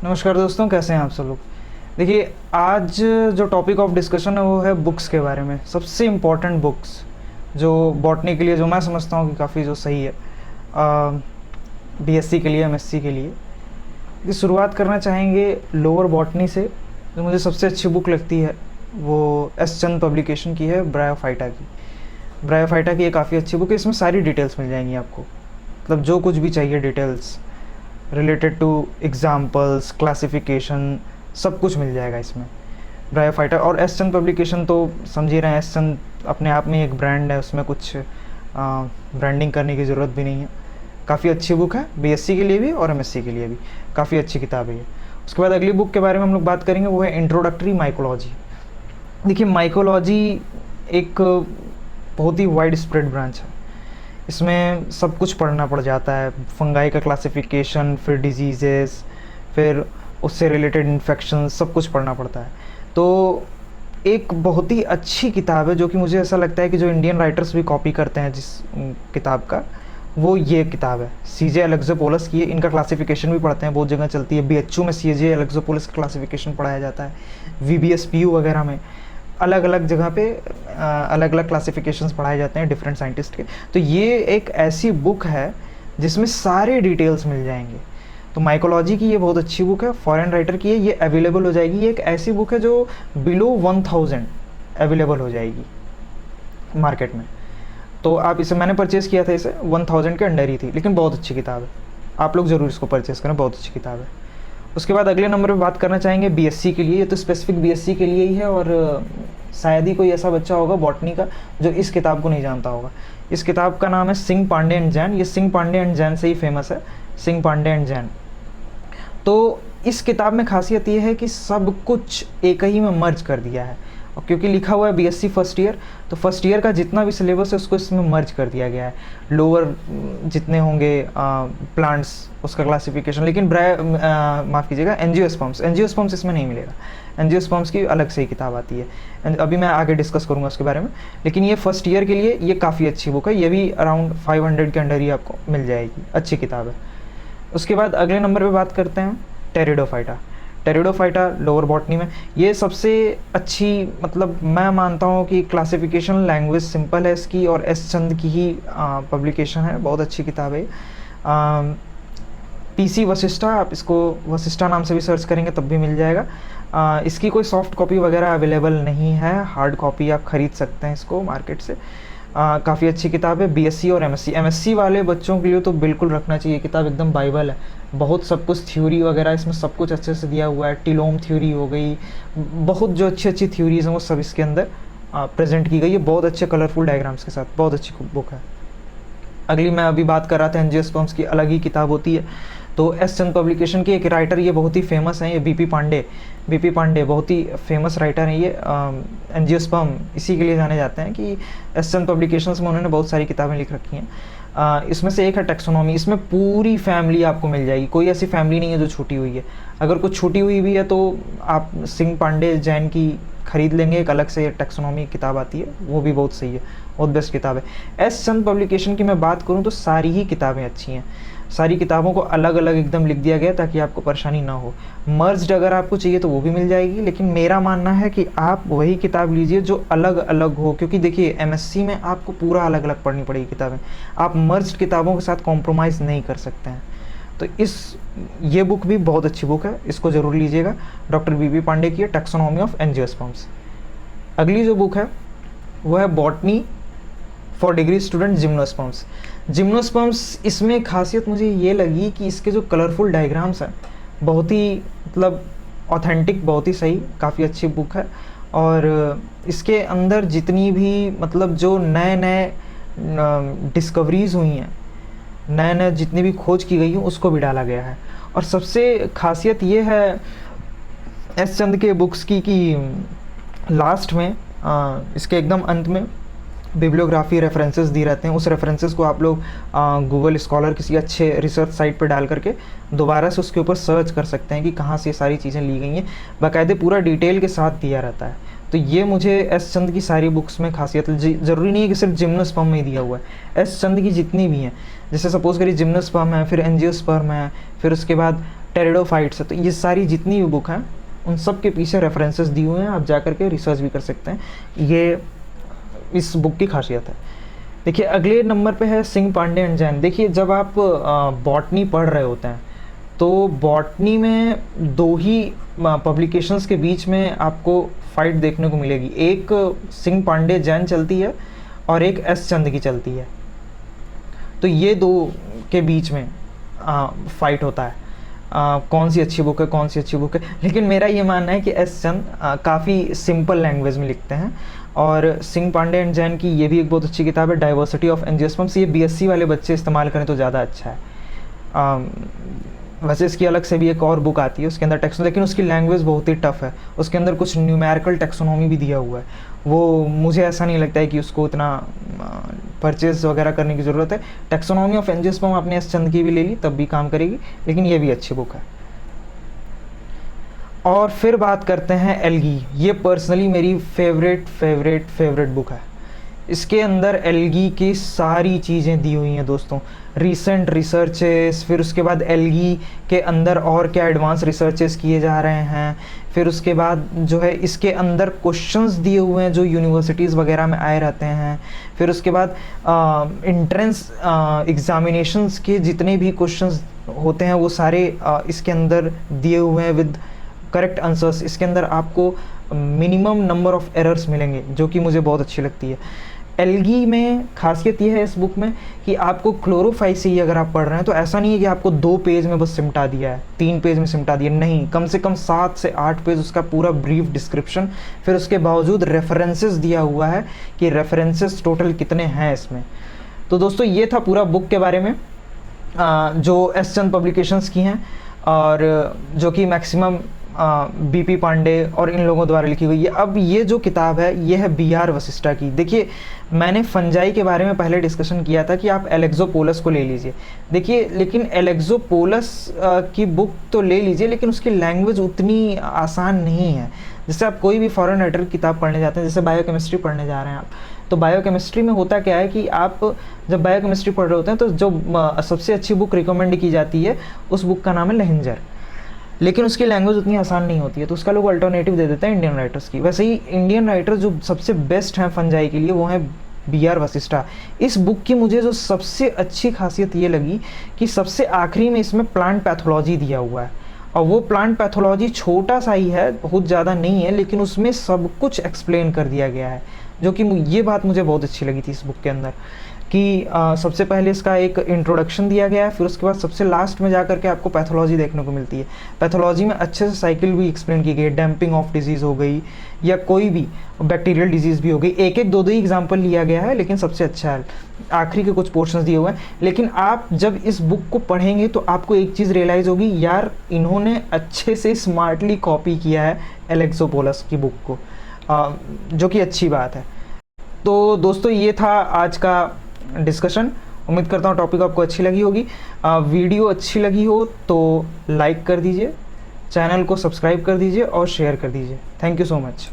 नमस्कार दोस्तों, कैसे हैं आप सब लोग। देखिए, आज जो टॉपिक ऑफ डिस्कशन है वो है बुक्स के बारे में। सबसे इम्पोर्टेंट बुक्स जो बॉटनी के लिए, जो मैं समझता हूँ कि काफ़ी जो सही है बीएससी के लिए, एमएससी के लिए। ये शुरुआत करना चाहेंगे लोअर बॉटनी से। जो मुझे सबसे अच्छी बुक लगती है वो एस चंद पब्लिकेशन की है, ब्रायोफाइटा की। ब्रायोफाइटा की ये काफ़ी अच्छी बुक है। इसमें सारी डिटेल्स मिल जाएंगी आपको, मतलब जो कुछ भी चाहिए details related two examples, classification, सब कुछ मिल जाएगा इसमें ब्रायोफाइटर। और एस चंद पब्लिकेशन तो समझ ही रहे हैं, एस चंद अपने आप में एक ब्रांड है, उसमें कुछ ब्रांडिंग करने की ज़रूरत भी नहीं है। काफ़ी अच्छी बुक है बीएससी के लिए भी और एमएससी के लिए भी, काफ़ी अच्छी किताब है ये। उसके बाद अगली बुक के बारे में हम लोग बात करेंगे, वो है इंट्रोडक्टरी माइकोलॉजी। देखिए, माइकोलॉजी एक बहुत ही वाइड स्प्रेड ब्रांच है। इसमें सब कुछ पढ़ना पड़ जाता है, फंगाई का क्लासिफिकेशन, फिर डिजीज़ेस, फिर उससे रिलेटेड इन्फेक्शन, सब कुछ पढ़ना पड़ता है। तो एक बहुत ही अच्छी किताब है, जो कि मुझे ऐसा लगता है कि जो इंडियन राइटर्स भी कॉपी करते हैं जिस किताब का, वो ये किताब है। सीजे एलेक्सोपोलस की है। इनका क्लासिफिकेशन भी पढ़ते हैं, बहुत जगह चलती है। बीएचयू में सीजे एलेक्सोपोलस का क्लासिफिकेशन पढ़ाया जाता है, वीबीएसपीयू वगैरह में अलग अलग जगह पे अलग अलग क्लासिफिकेशंस पढ़ाए जाते हैं डिफरेंट साइंटिस्ट के। तो ये एक ऐसी बुक है जिसमें सारे डिटेल्स मिल जाएंगे। तो माइकोलॉजी की ये बहुत अच्छी बुक है, फॉरेन राइटर की है, ये अवेलेबल हो जाएगी। ये एक ऐसी बुक है जो बिलो 1000 अवेलेबल हो जाएगी मार्केट में। तो आप इसे, मैंने परचेज़ किया था, इसे 1000 के अंडर ही थी, लेकिन बहुत अच्छी किताब है। आप लोग ज़रूर इसको परचेज़ करें, बहुत अच्छी किताब है। उसके बाद अगले नंबर पे बात करना चाहेंगे बीएससी के लिए। ये तो स्पेसिफिक बीएससी के लिए ही है, और शायद ही कोई ऐसा बच्चा होगा बॉटनी का जो इस किताब को नहीं जानता होगा। इस किताब का नाम है सिंह पांडे एंड जैन। ये सिंह पांडे एंड जैन से ही फेमस है, सिंह पांडे एंड जैन। तो इस किताब में खासियत ये है कि सब कुछ एक ही में मर्ज कर दिया है, और क्योंकि लिखा हुआ है बीएससी फर्स्ट ईयर, तो फर्स्ट ईयर का जितना भी सिलेबस है उसको इसमें मर्ज कर दिया गया है। लोअर जितने होंगे प्लांट्स, उसका क्लासिफिकेशन, लेकिन माफ़ कीजिएगा, एंजियोस्पर्म्स इसमें नहीं मिलेगा। एंजियोस्पर्म्स की अलग से ही किताब आती है, अभी मैं आगे डिस्कस करूँगा उसके बारे में। लेकिन ये फर्स्ट ईयर के लिए ये काफ़ी अच्छी बुक है। ये भी अराउंड 500 के अंडर ही आपको मिल जाएगी, अच्छी किताब है। उसके बाद अगले नंबर पे बात करते हैं टेरिडोफाइटा। टेरिडोफाइटा लोअर बॉटनी में ये सबसे अच्छी, मतलब मैं मानता हूँ कि क्लासिफिकेशन लैंग्वेज सिंपल है इसकी, और एस चंद की ही पब्लिकेशन है, बहुत अच्छी किताब है। पीसी वशिष्ठा, आप इसको वशिष्ठा नाम से भी सर्च करेंगे तब भी मिल जाएगा। इसकी कोई सॉफ्ट कॉपी वगैरह अवेलेबल नहीं है, हार्ड कॉपी आप ख़रीद सकते हैं इसको मार्केट से। काफ़ी अच्छी किताब है बीएससी और एमएससी वाले बच्चों के लिए तो बिल्कुल रखना चाहिए। किताब एकदम बाइबल है, बहुत सब कुछ थ्योरी वगैरह इसमें सब कुछ अच्छे से दिया हुआ है। टिलोम थ्योरी हो गई, बहुत जो अच्छी अच्छी थ्योरीज हैं वो सब इसके अंदर प्रेजेंट की गई है, बहुत अच्छे कलरफुल डायग्राम्स के साथ। बहुत अच्छी बुक है। अगली मैं अभी बात कर रहा था एंजियोस्पर्म्स की, अलग ही किताब होती है। तो एस चंद पब्लिकेशन के एक राइटर, ये बहुत ही फेमस हैं, ये बीपी पांडे बहुत ही फेमस राइटर हैं ये। एंजियोस्पर्म इसी के लिए जाने जाते हैं कि एस चंद पब्लिकेशंस में उन्होंने बहुत सारी किताबें लिख रखी हैं। इसमें से एक है टैक्सोनॉमी। इसमें पूरी फैमिली आपको मिल जाएगी, कोई ऐसी फैमिली नहीं है जो छूटी हुई है। अगर कुछ छूटी हुई भी है तो आप सिंह पांडे जैन की खरीद लेंगे, एक अलग से टैक्सोनॉमी किताब आती है, वो भी बहुत सही है, बहुत बेस्ट किताब है। एस चंद पब्लिकेशन की मैं बात करूँ तो सारी ही किताबें अच्छी हैं। सारी किताबों को अलग अलग एकदम लिख दिया गया ताकि आपको परेशानी ना हो। मर्ज्ड अगर आपको चाहिए तो वो भी मिल जाएगी, लेकिन मेरा मानना है कि आप वही किताब लीजिए जो अलग अलग हो, क्योंकि देखिए एमएससी में आपको पूरा अलग अलग पढ़नी पड़ेगी किताबें, आप मर्ज्ड किताबों के साथ कॉम्प्रोमाइज़ नहीं कर सकते हैं। तो ये बुक भी बहुत अच्छी बुक है, इसको ज़रूर लीजिएगा। डॉक्टर बीपी पांडे की है, टैक्सोनॉमी ऑफ एंजियोस्पर्म्स। अगली जो बुक है वो है botany for degree student, gymnosperms. इसमें खासियत मुझे ये लगी कि इसके जो कलरफुल डायग्राम्स हैं बहुत ही, मतलब ऑथेंटिक, बहुत ही सही, काफ़ी अच्छी बुक है। और इसके अंदर जितनी भी, मतलब जो नए नए डिस्कवरीज़ हुई हैं, नए नए जितनी भी खोज की गई हैं, उसको भी डाला गया है। और सबसे खासियत ये है एस चंद के बुक्स की कि लास्ट में, इसके एकदम अंत में बिब्लियोग्राफी रेफरेंसेस दी रहते हैं। उस रेफरेंसेस को आप लोग गूगल स्कॉलर किसी अच्छे रिसर्च साइट पर डाल करके दोबारा से उसके ऊपर सर्च कर सकते हैं कि कहाँ से ये सारी चीज़ें ली गई हैं। बाकायदे पूरा डिटेल के साथ दिया रहता है। तो ये मुझे एस चंद की सारी बुक्स में खासियत, ज़रूरी नहीं है कि सिर्फ जिम्नोस्पर्म में ही दिया हुआ है। एस चंद की जितनी भी हैं, जैसे सपोज़ करिए जिम्नोस्पर्म है, फिर एंजियोस्पर्म है, फिर उसके बाद टेरिडोफाइट्स है। तो ये सारी जितनी भी बुक हैं उन सब के पीछे रेफरेंसेस दिए हुए हैं, आप जा करके रिसर्च भी कर सकते हैं। ये इस बुक की खासियत है। देखिए अगले नंबर पे है सिंह पांडे एंड जैन। देखिए जब आप बॉटनी पढ़ रहे होते हैं तो बॉटनी में दो ही पब्लिकेशंस के बीच में आपको फाइट देखने को मिलेगी, एक सिंह पांडे जैन चलती है और एक एस चंद की चलती है। तो ये दो के बीच में फाइट होता है, कौन सी अच्छी बुक है कौन सी अच्छी बुक है। लेकिन मेरा ये मानना है कि एस चंद काफ़ी सिंपल लैंग्वेज में लिखते हैं, और सिंह पांडे एंड जैन की ये भी एक बहुत अच्छी किताब है, डाइवर्सिटी ऑफ एंजियोस्पर्म्स। ये बीएससी वाले बच्चे इस्तेमाल करें तो ज़्यादा अच्छा है। वैसे इसकी अलग से भी एक और बुक आती है उसके अंदर टेक्सोन, लेकिन उसकी लैंग्वेज बहुत ही टफ है, उसके अंदर कुछ न्यूमेरिकल टेक्सोनॉमी भी दिया हुआ है। वो मुझे ऐसा नहीं लगता है कि उसको इतना परचेज वगैरह करने की ज़रूरत है। टेक्सोनॉमी ऑफ एंजियोस्पर्म आपने एस चंद की भी ले ली तब भी काम करेगी, लेकिन ये भी अच्छी बुक है। और फिर बात करते हैं एल्गी। ये पर्सनली मेरी फेवरेट बुक है। इसके अंदर एल्गी की सारी चीज़ें दी हुई हैं दोस्तों, रीसेंट रिसर्चेस, फिर उसके बाद एल्गी के अंदर और क्या एडवांस रिसर्चेस किए जा रहे हैं, फिर उसके बाद जो है इसके अंदर क्वेश्चंस दिए हुए हैं जो यूनिवर्सिटीज़ वगैरह में आए रहते हैं, फिर उसके बाद इंट्रेंस एग्जामिनेशंस के जितने भी क्वेश्चंस होते हैं वो सारे इसके अंदर दिए हुए हैं विद करेक्ट आंसर्स। इसके अंदर आपको मिनिमम नंबर ऑफ एरर्स मिलेंगे जो कि मुझे बहुत अच्छी लगती है। एल्गी में खासियत यह है इस बुक में कि आपको क्लोरोफाइसी अगर आप पढ़ रहे हैं तो ऐसा नहीं है कि आपको 2 पेज में बस सिमटा दिया है, 3 पेज में सिमटा दिया, नहीं, कम से कम 7 से 8 पेज उसका पूरा ब्रीफ डिस्क्रिप्शन, फिर उसके बावजूद रेफरेंसेस दिया हुआ है कि रेफरेंसेस टोटल कितने हैं इसमें। तो दोस्तों ये था पूरा बुक के बारे में जो एस चंद पब्लिकेशंस की हैं और जो कि मैक्सिमम बीपी पांडे और इन लोगों द्वारा लिखी हुई है। अब ये जो किताब है ये है बीआर वशिष्ठा की। देखिए मैंने फंजाई के बारे में पहले डिस्कशन किया था कि आप एलेक्सोपोलस को ले लीजिए। देखिए लेकिन एलेक्सोपोलस की बुक तो ले लीजिए, लेकिन उसकी लैंग्वेज उतनी आसान नहीं है। जैसे आप कोई भी फॉरेन राइटर की किताब पढ़ने जाते हैं, जैसे बायोकेमिस्ट्री पढ़ने जा रहे हैं आप, तो बायोकेमिस्ट्री में होता क्या है कि आप जब बायोकेमिस्ट्री पढ़ रहे होते हैं तो जो सबसे अच्छी बुक रिकमेंड की जाती है उस बुक का नाम है लेहेंजर, लेकिन उसकी लैंग्वेज उतनी आसान नहीं होती है, तो उसका लोग अल्टरनेटिव दे देते हैं इंडियन राइटर्स की। वैसे ही इंडियन राइटर जो सबसे बेस्ट हैं फंजाई के लिए वो हैं बीआर वशिष्ठा। इस बुक की मुझे जो सबसे अच्छी खासियत ये लगी कि सबसे आखिरी में इसमें प्लांट पैथोलॉजी दिया हुआ है, और वो प्लांट पैथोलॉजी छोटा सा ही है, बहुत ज़्यादा नहीं है, लेकिन उसमें सब कुछ एक्सप्लेन कर दिया गया है, जो कि ये बात मुझे बहुत अच्छी लगी थी इस बुक के अंदर कि सबसे पहले इसका एक इंट्रोडक्शन दिया गया है, फिर उसके बाद सबसे लास्ट में जाकर के आपको पैथोलॉजी देखने को मिलती है। पैथोलॉजी में अच्छे से साइकिल भी एक्सप्लेन की गई है, डैम्पिंग ऑफ डिजीज़ हो गई या कोई भी बैक्टीरियल डिजीज़ भी हो गई, एक एक दो दो ही एग्जाम्पल लिया गया है, लेकिन सबसे अच्छा है आखिरी के कुछ पोर्शंस दिए हुए हैं। लेकिन आप जब इस बुक को पढ़ेंगे तो आपको एक चीज़ रियलाइज़ होगी, यार इन्होंने अच्छे से स्मार्टली कॉपी किया है एलेक्सोपोलस की बुक को, जो कि अच्छी बात है। तो दोस्तों ये था आज का डिस्कशन। उम्मीद करता हूँ टॉपिक आपको अच्छी लगी होगी। वीडियो अच्छी लगी हो तो लाइक कर दीजिए, चैनल को सब्सक्राइब कर दीजिए और शेयर कर दीजिए। Thank you so much.